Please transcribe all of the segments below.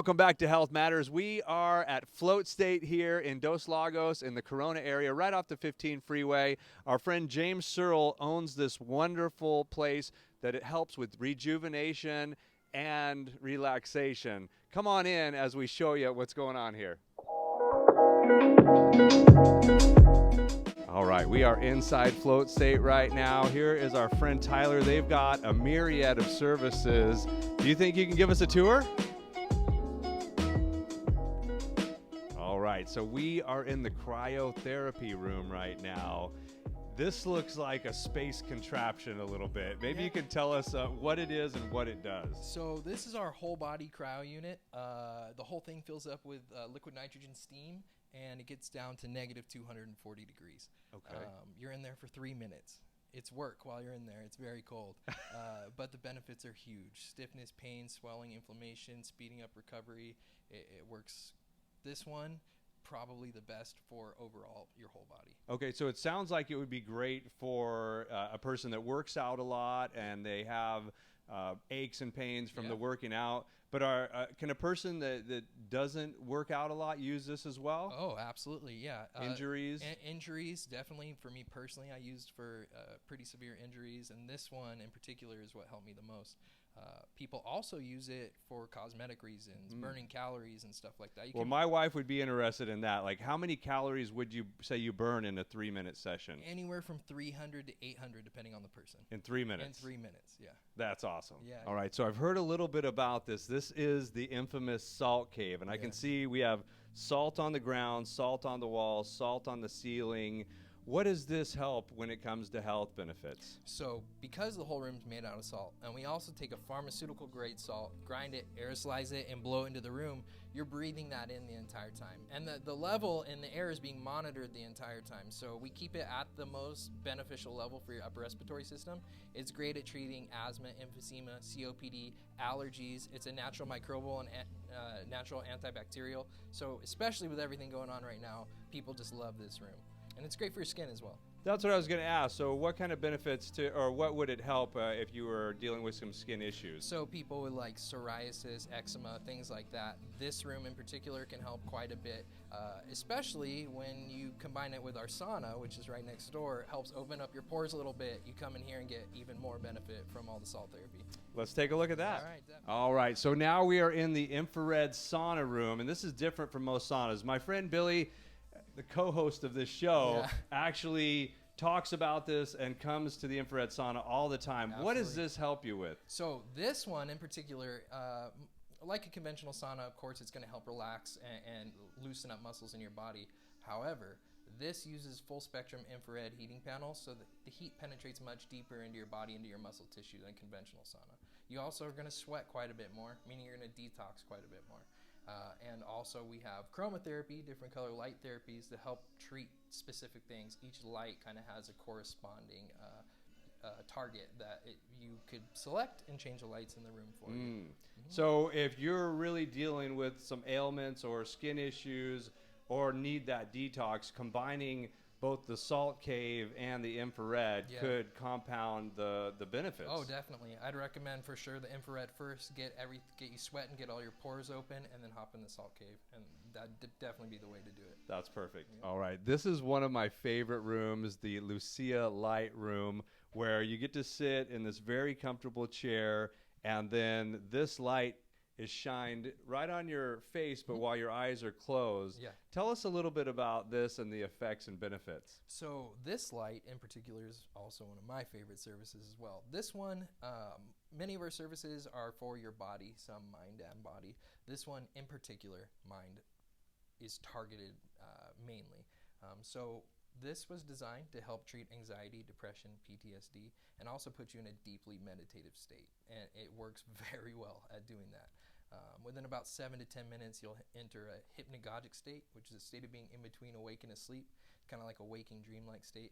welcome back to Health Matters. We are at Float State here in Dos Lagos in the Corona area, right off the 15 freeway. Our friend James Searles owns this wonderful place that it helps with rejuvenation and relaxation. Come on in as we show you what's going on here. All right, we are inside Float State right now. Here is our friend Tyler. They've got a myriad of services. Do you think you can give us a tour? All right, so we are in the Cryotherapy Room right now. This looks like a space contraption a little bit. Maybe you can tell us what it is and what it does. So this is our whole body cryo unit. The whole thing fills up with liquid nitrogen steam, and it gets down to negative 240 degrees. Okay. You're in there for 3 minutes. It's work while you're in there. It's very cold. But the benefits are huge. Stiffness, pain, swelling, inflammation, speeding up recovery. It works. This one, probably the best for overall your whole body. Okay, so it sounds like it would be great for a person that works out a lot and they have aches and pains from the working out. But can a person that doesn't work out a lot use this as well? Oh, absolutely, yeah. Injuries? Injuries, definitely. For me personally, I used for pretty severe injuries, and this one in particular is what helped me the most. People also use it for cosmetic reasons, burning calories and stuff like that. Well, my wife would be interested in that. Like, how many calories would you say you burn in a 3-minute session? Anywhere from 300 to 800, depending on the person. In 3 minutes? In 3 minutes, yeah. That's awesome. Yeah. All right, so I've heard a little bit about this. This is the infamous salt cave, and I can see we have salt on the ground, salt on the walls, salt on the ceiling. What does this help when it comes to health benefits? So because the whole room's made out of salt, and we also take a pharmaceutical grade salt, grind it, aerosolize it, and blow it into the room, you're breathing that in the entire time. And the level in the air is being monitored the entire time. So we keep it at the most beneficial level for your upper respiratory system. It's great at treating asthma, emphysema, COPD, allergies. It's a natural microbial and natural antibacterial. So especially with everything going on right now, people just love this room. And it's great for your skin as well. That's what I was going to ask. So what kind of benefits or what would it help if you were dealing with some skin issues? So people with like psoriasis, eczema, things like that, this room in particular can help quite a bit, especially when you combine it with our sauna, which is right next door. It helps open up your pores a little bit. You come in here and get even more benefit from all the salt therapy. Let's take a look at that. All right, definitely. All right, so now we are in the infrared sauna room, and this is different from most saunas. My friend Billy, the co-host of this show, actually talks about this and comes to the infrared sauna all the time. Absolutely. What does this help you with? So this one in particular, like a conventional sauna, of course, it's going to help relax and loosen up muscles in your body. However, this uses full spectrum infrared heating panels, so that the heat penetrates much deeper into your body, into your muscle tissue than conventional sauna. You also are going to sweat quite a bit more, meaning you're going to detox quite a bit more. And also we have chromotherapy, different color light therapies to help treat specific things. Each light kind of has a corresponding target that you could select and change the lights in the room for you. Mm-hmm. So if you're really dealing with some ailments or skin issues or need that detox, combining both the salt cave and the infrared could compound the benefits. Oh, definitely. I'd recommend for sure the infrared first, get you sweating, get all your pores open, and then hop in the salt cave. And that'd definitely be the way to do it. That's perfect. Yeah. All right. This is one of my favorite rooms, the Lucia Light Room, where you get to sit in this very comfortable chair, and then this light is shined right on your face, but while your eyes are closed. Yeah. Tell us a little bit about this and the effects and benefits. So this light in particular is also one of my favorite services as well. This one, many of our services are for your body, some mind and body. This one in particular, mind, is targeted mainly. So this was designed to help treat anxiety, depression, PTSD, and also put you in a deeply meditative state. And it works very well at doing that. Within about 7 to 10 minutes, you'll enter a hypnagogic state, which is a state of being in between awake and asleep, kind of like a waking dreamlike state.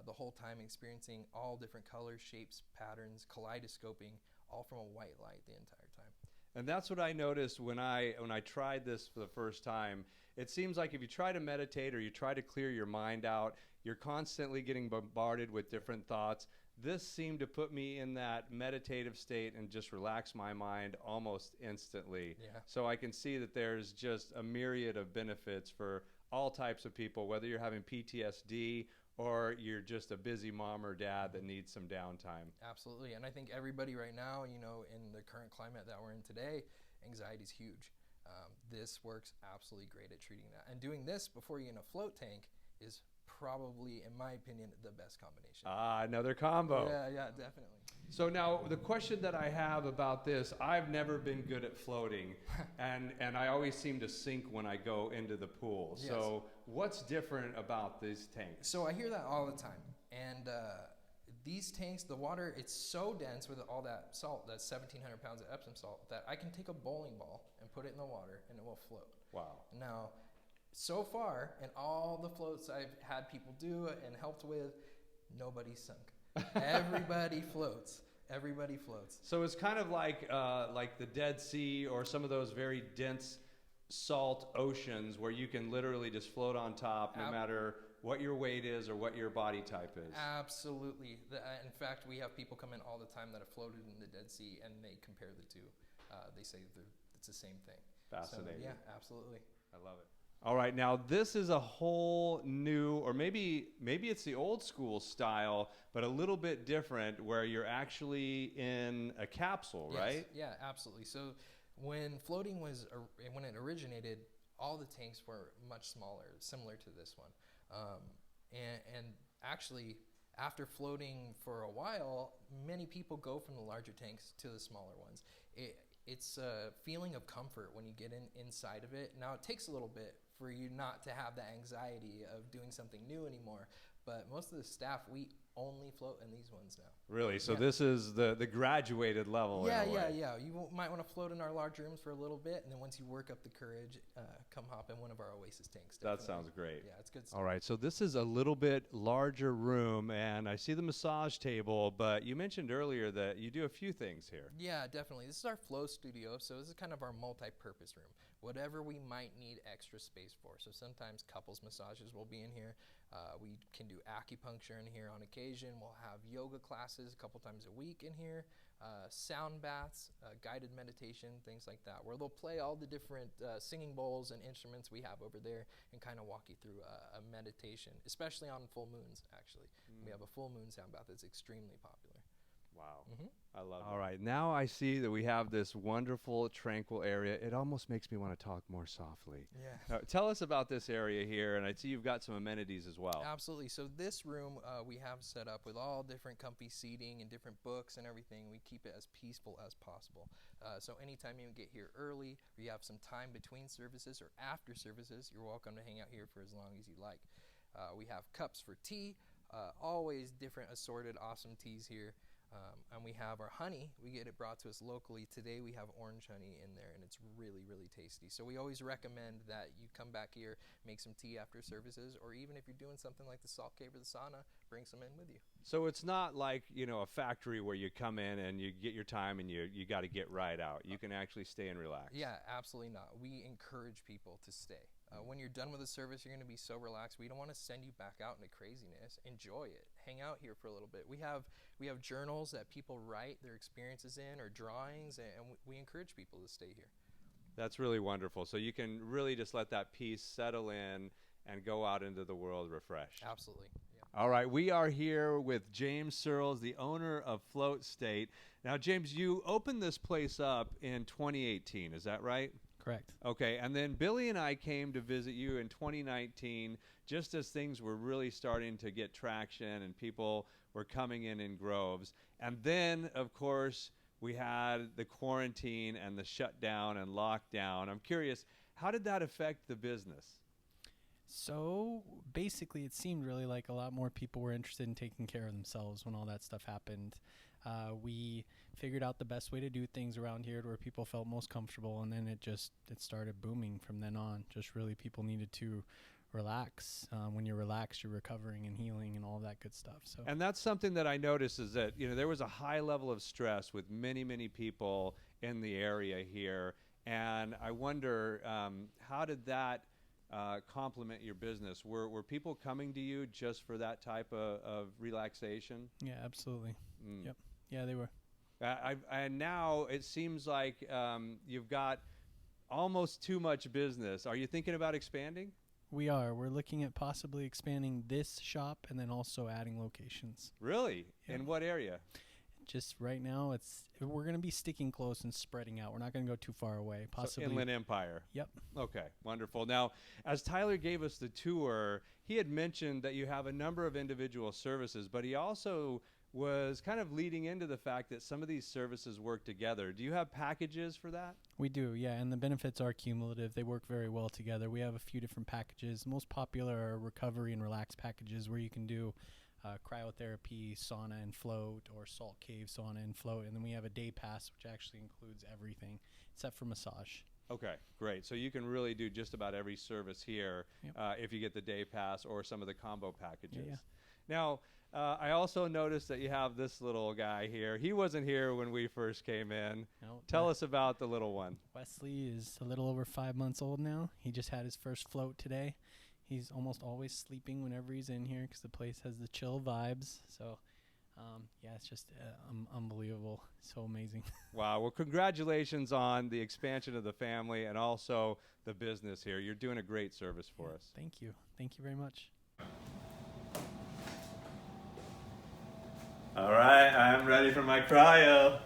The whole time experiencing all different colors, shapes, patterns, kaleidoscoping, all from a white light the entire time. And that's what I noticed when I tried this for the first time. It seems like if you try to meditate or you try to clear your mind out, you're constantly getting bombarded with different thoughts. This seemed to put me in that meditative state and just relax my mind almost instantly. Yeah. So I can see that there's just a myriad of benefits for all types of people, whether you're having PTSD or you're just a busy mom or dad that needs some downtime. Absolutely. And I think everybody right now, in the current climate that we're in today, anxiety is huge. This works absolutely great at treating that. And doing this before you get in a float tank is probably, in my opinion, the best combination. Another combo. Yeah, definitely. So now the question that I have about this, I've never been good at floating, and I always seem to sink when I go into the pool. Yes. So what's different about these tanks? So I hear that all the time. And these tanks, the water, it's so dense with all that salt, that 1,700 pounds of Epsom salt, that I can take a bowling ball and put it in the water and it will float. Wow. Now, so far, in all the floats I've had people do and helped with, nobody's sunk. Everybody floats. Everybody floats. So it's kind of like the Dead Sea or some of those very dense salt oceans where you can literally just float on top no matter what your weight is or what your body type is. Absolutely. In fact, we have people come in all the time that have floated in the Dead Sea, and they compare the two. They say it's the same thing. Fascinating. So, yeah, absolutely. I love it. All right, now this is a whole new, or maybe it's the old school style, but a little bit different, where you're actually in a capsule, Yes. right? Yeah, absolutely. So when floating when it originated, all the tanks were much smaller, similar to this one. And actually, after floating for a while, many people go from the larger tanks to the smaller ones. It's a feeling of comfort when you get inside of it. Now, it takes a little bit for you not to have the anxiety of doing something new anymore, but most of the staff, we only float in these ones now. Really? So Yeah. this is the graduated level in a way. Yeah. You might want to float in our large rooms for a little bit, and then once you work up the courage, come hop in one of our Oasis tanks. That Definitely. sounds great. Yeah, it's good stuff. All right, so this is a little bit larger room, and I see the massage table, but you mentioned earlier that you do a few things here. Yeah, definitely. This is our flow studio, so this is kind of our multi-purpose room. Whatever we might need extra space for. So sometimes couples massages will be in here. We can do acupuncture in here on occasion. We'll have yoga classes a couple times a week in here. Sound baths, guided meditation, things like that, where they'll play all the different singing bowls and instruments we have over there and kind of walk you through a meditation, especially on full moons, actually. We have a full moon sound bath that's extremely popular. Wow. Mm-hmm. I love it. All right, now I see that we have this wonderful, tranquil area. It almost makes me want to talk more softly. Yeah. Now, tell us about this area here, and I see you've got some amenities as well. Absolutely. So this room we have set up with all different comfy seating and different books and everything. We keep it as peaceful as possible. So anytime you get here early, or you have some time between services or after services, you're welcome to hang out here for as long as you like. We have cups for tea, always different assorted awesome teas here. And we have our honey. We get it brought to us locally. Today we have orange honey in there, and it's really, really tasty. So we always recommend that you come back here, make some tea after services, or even if you're doing something like the salt cave or the sauna, bring some in with you. So it's not like, a factory where you come in and you get your time and you got to get right out. You can actually stay and relax. Yeah, absolutely not. We encourage people to stay. When you're done with the service, you're going to be so relaxed. We don't want to send you back out into craziness. Enjoy it. Hang out here for a little bit. We have journals that people write their experiences in, or drawings, and we encourage people to stay here. That's really wonderful. So you can really just let that peace settle in and go out into the world refreshed. Absolutely. Yeah. All right, we are here with James Searles, the owner of Float State. Now, James, you opened this place up in 2018, is that right? Correct. Okay, and then Billy and I came to visit you in 2019, just as things were really starting to get traction and people were coming in groves. And then, of course, we had the quarantine and the shutdown and lockdown. I'm curious, how did that affect the business? So basically, it seemed really like a lot more people were interested in taking care of themselves when all that stuff happened. We figured out the best way to do things around here to where people felt most comfortable, and then it started booming from then on. Just really people needed to relax. When you're relaxed, you're recovering and healing and all that good stuff. So And that's something that I noticed is that, there was a high level of stress with many, many people in the area here. And I wonder, how did that complement your business? Were people coming to you just for that type of relaxation? yeah, absolutely. Yep. Yeah, they were. And now it seems like you've got almost too much business. Are you thinking about expanding? We are. We're looking at possibly expanding this shop and then also adding locations. Really? Yeah. In what area? Just right now, we're going to be sticking close and spreading out. We're not going to go too far away. Possibly. So Inland Empire. Yep. Okay, wonderful. Now, as Tyler gave us the tour, he had mentioned that you have a number of individual services, but he also was kind of leading into the fact that some of these services work together. Do you have packages for that? We do, yeah, and the benefits are cumulative. They work very well together. We have a few different packages. Most popular are recovery and relax packages where you can do cryotherapy, sauna and float, or salt cave, sauna and float. And then we have a day pass, which actually includes everything except for massage. Okay, great. So you can really do just about every service here if you get the day pass or some of the combo packages. Yeah. Now, I also noticed that you have this little guy here. He wasn't here when we first came in. No, Tell us about the little one. Wesley is a little over 5 months old now. He just had his first float today. He's almost always sleeping whenever he's in here because the place has the chill vibes. So, yeah, it's just unbelievable. So amazing. Wow. Well, congratulations on the expansion of the family and also the business here. You're doing a great service for us. Thank you. Thank you very much. All right, I'm ready for my cryo.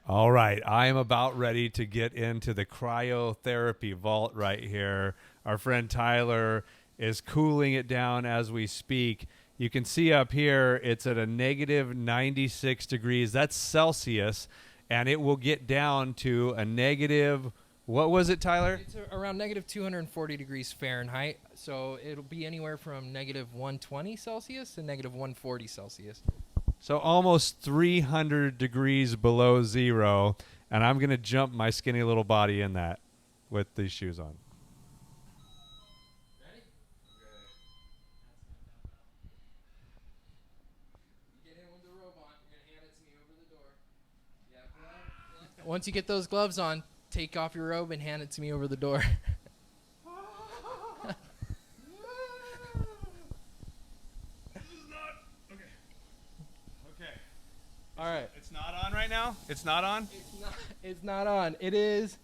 All right, I am about ready to get into the cryotherapy vault right here. Our friend Tyler is cooling it down as we speak. You can see up here, it's at a negative 96 degrees. That's Celsius, and it will get down to a negative, what was it, Tyler? It's around negative 240 degrees Fahrenheit. So it'll be anywhere from negative 120 Celsius to negative 140 Celsius. So almost 300 degrees below zero, and I'm going to jump my skinny little body in that with these shoes on. Ready? You get in with the robe on. You're going to hand it to me over the door. Yeah. Once you get those gloves on, take off your robe and hand it to me over the door. All right. It's not on right now? It's not on? It's not on. It is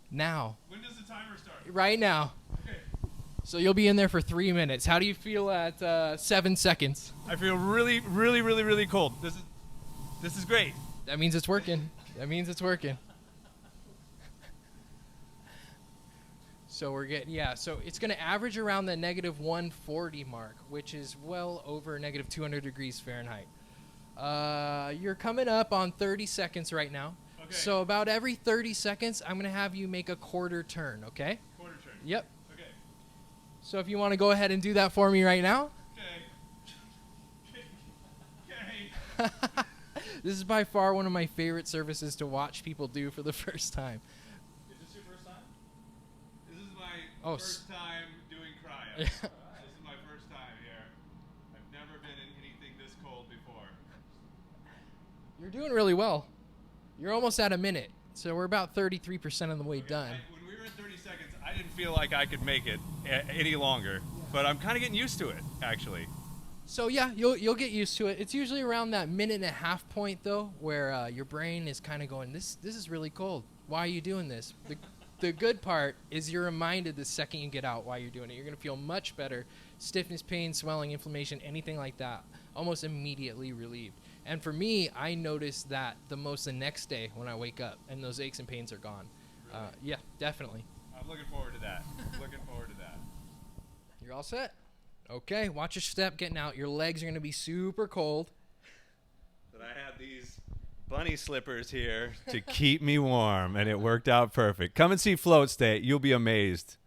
now. When does the timer start? Right now. Okay. So you'll be in there for 3 minutes. How do you feel at 7 seconds? I feel really, really, really, really cold. This is great. That means it's working. That means it's working. So we're getting, so it's going to average around the negative 140 mark, which is well over negative 200 degrees Fahrenheit. You're coming up on 30 seconds right now. Okay. So about every 30 seconds, I'm going to have you make a quarter turn, okay? Quarter turn. Yep. Okay. So if you want to go ahead and do that for me right now. Okay. This is by far one of my favorite services to watch people do for the first time. Is this your first time? This is my Oh, first time doing cryo. Yeah. This is my first time here. I've never been in anything this cold before. You're doing really well. You're almost at a minute. So we're about 33% of the way done. When we were at 30 seconds, I didn't feel like I could make it any longer. But I'm kind of getting used to it, actually. So yeah, you'll get used to it. It's usually around that minute and a half point though, where your brain is kind of going, this is really cold. Why are you doing this? The good part is you're reminded the second you get out why you're doing it. You're gonna feel much better. Stiffness, pain, swelling, inflammation, anything like that, almost immediately relieved. And for me, I notice that the most the next day when I wake up and those aches and pains are gone. Really? Yeah, definitely. I'm looking forward to that. Looking forward to that. You're all set? Okay, watch your step getting out. Your legs are going to be super cold. But I had these bunny slippers here to keep me warm, and it worked out perfect. Come and see Float State. You'll be amazed.